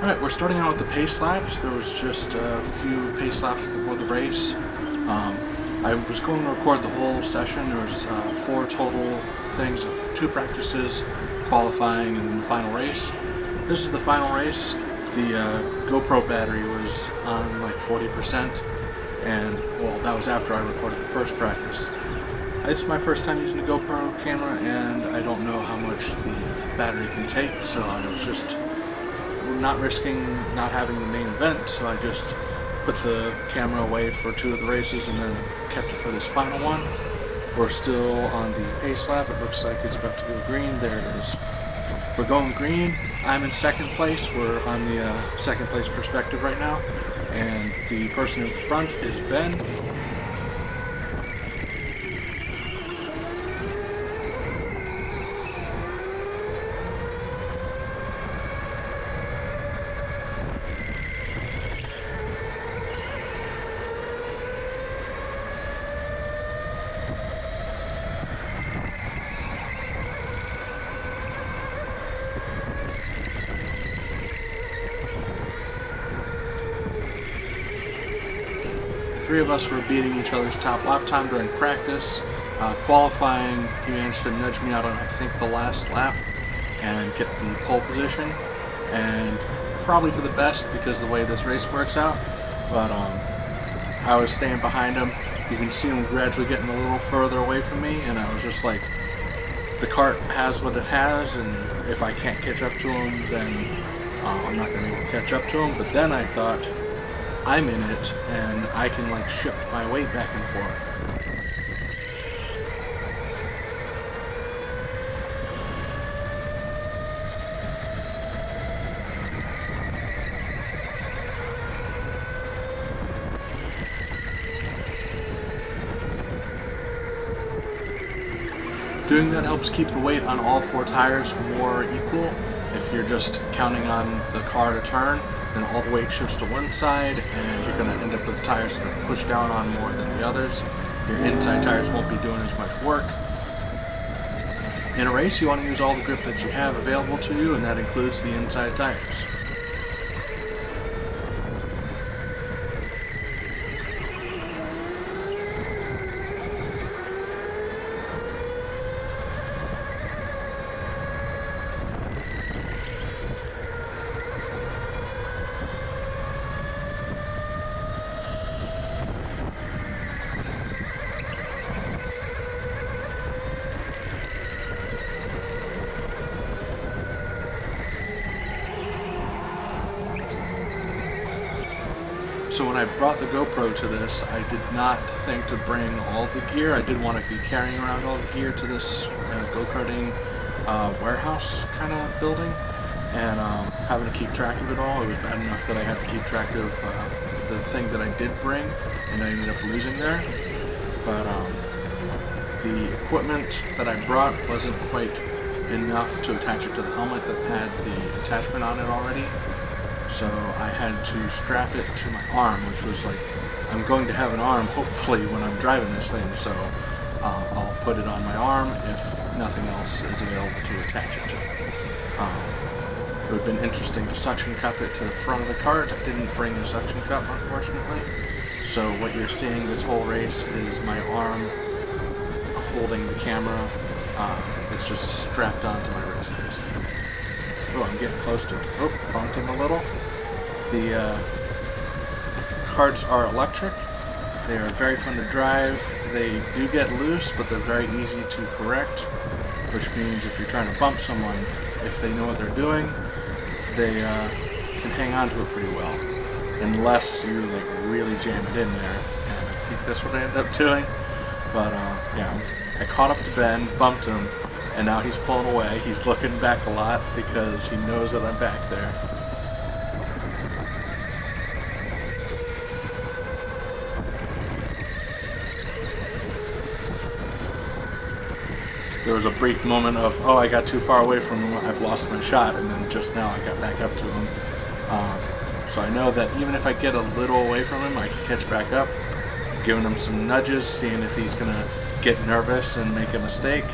Alright, we're starting out with the pace laps. There was just a few pace laps before the race. I was going to record the whole session. There was 4 total things, 2 practices, qualifying, and then the final race. This is the final race. The GoPro battery was on like 40%, and well, that was after I recorded the first practice. It's my first time using a GoPro camera, and I don't know how much the battery can take, so I was just not risking not having the main event, so I just put the camera away for 2 of the races and then kept it for this final one. We're still on the pace lap. It looks like it's about to go green. There it is. We're going green. I'm in second place. We're on the second place perspective right now, and the person in front is Ben. The 3 of us were beating each other's top lap time during practice. Qualifying, he managed to nudge me out on, I think, the last lap and get the pole position, and probably for the best because the way this race works out, but I was staying behind him. You can see him gradually getting a little further away from me, and I was just like, the kart has what it has, and if I can't catch up to him, then I'm not going to catch up to him. But then I thought, I'm in it, and I can like shift my weight back and forth. Doing that helps keep the weight on all 4 tires more equal. If you're just counting on the car to turn, then all the weight shifts to one side, and you're going to end up with tires that are pushed down on more than the others. Your inside tires won't be doing as much work. In a race, you want to use all the grip that you have available to you, and that includes the inside tires. So when I brought the GoPro to this, I did not think to bring all the gear. I didn't want to be carrying around all the gear to this go-karting warehouse kind of building, and having to keep track of it all. It was bad enough that I had to keep track of the thing that I did bring, and I ended up losing there. But the equipment that I brought wasn't quite enough to attach it to the helmet that had the attachment on it already. So I had to strap it to my arm, which was like, I'm going to have an arm hopefully when I'm driving this thing, so I'll put it on my arm if nothing else is available to attach it to. It would have been interesting to suction cup it to the front of the cart. I didn't bring the suction cup, unfortunately. So what you're seeing this whole race is my arm holding the camera. It's just strapped onto my wrist, basically. Oh, I'm getting close to it. Oh, bumped him a little. The karts are electric. They are very fun to drive. They do get loose, but they're very easy to correct, which means if you're trying to bump someone, if they know what they're doing, they can hang on to it pretty well, unless you like really jam it in there, and I think that's what I ended up doing. But yeah, I caught up to Ben, bumped him, and now he's pulling away. He's looking back a lot because he knows that I'm back there. There was a brief moment of, oh, I got too far away from him, I've lost my shot, and then just now I got back up to him. So I know that even if I get a little away from him, I can catch back up. Giving him some nudges, seeing if he's going to get nervous and make a mistake.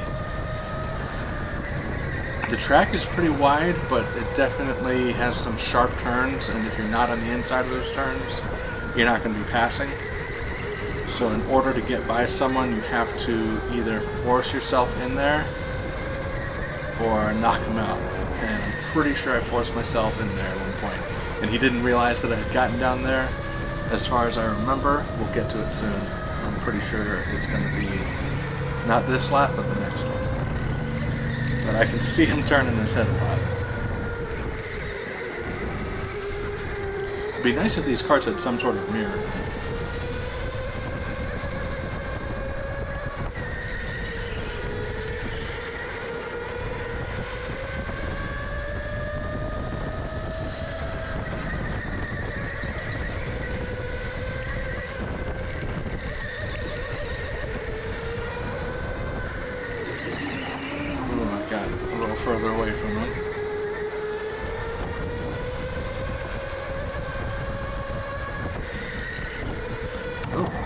The track is pretty wide, but it definitely has some sharp turns, and if you're not on the inside of those turns, you're not going to be passing. So in order to get by someone, you have to either force yourself in there or knock them out. And I'm pretty sure I forced myself in there at one point. And he didn't realize that I had gotten down there. As far as I remember, we'll get to it soon. I'm pretty sure it's going to be not this lap, but the next one. But I can see him turning his head a lot. It'd be nice if these karts had some sort of mirror. Further away from him.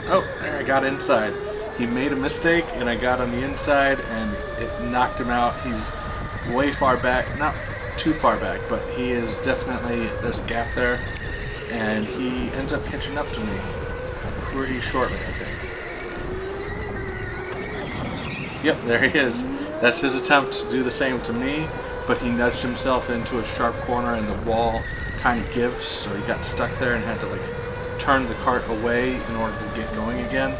Oh, there, I got inside. He made a mistake and I got on the inside and it knocked him out. He's way far back, not too far back, but he is definitely, there's a gap there, and he ends up catching up to me pretty shortly, I think. Yep, there he is. That's his attempt to do the same to me, but he nudged himself into a sharp corner and the wall kind of gives, so he got stuck there and had to like turn the cart away in order to get going again.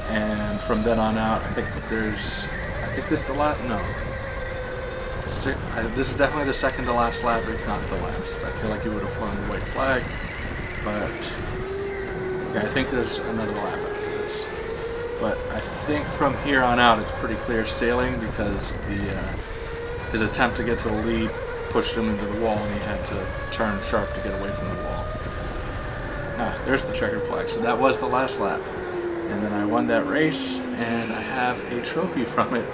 And from then on out, I think this is the last, no. This is definitely the second to last lap, if not the last. I feel like he would have flown the white flag, but yeah, I think there's another lap after this. But I think from here on out it's pretty clear sailing because his attempt to get to the lead pushed him into the wall and he had to turn sharp to get away from the wall. There's the checkered flag. So that was the last lap. And then I won that race and I have a trophy from it.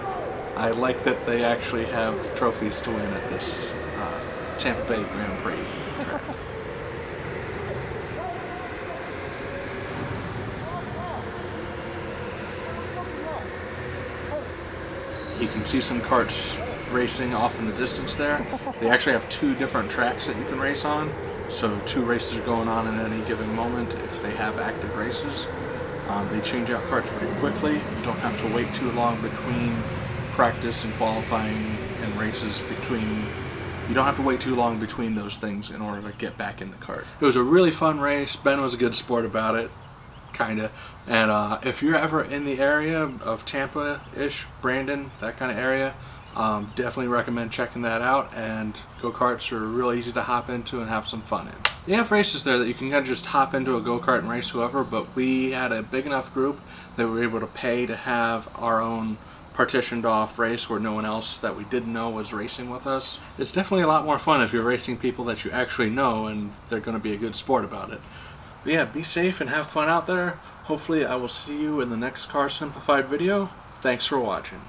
I like that they actually have trophies to win at this Tampa Bay Grand Prix track. You can see some karts racing off in the distance there. They actually have two different tracks that you can race on. So two races going on at any given moment if they have active races. They change out karts pretty quickly. You don't have to wait too long between practice and qualifying and races you don't have to wait too long between those things in order to get back in the kart. It was a really fun race. Ben was a good sport about it. Kinda. And if you're ever in the area of Tampa-ish, Brandon, that kind of area, definitely recommend checking that out. And go-karts are real easy to hop into and have some fun in. They have races there that you can kind of just hop into a go-kart and race whoever, but we had a big enough group that we were able to pay to have our own partitioned off race where no one else that we didn't know was racing with us. It's definitely a lot more fun if you're racing people that you actually know and they're going to be a good sport about it. But yeah, be safe and have fun out there. Hopefully I will see you in the next Car Simplified video. Thanks for watching.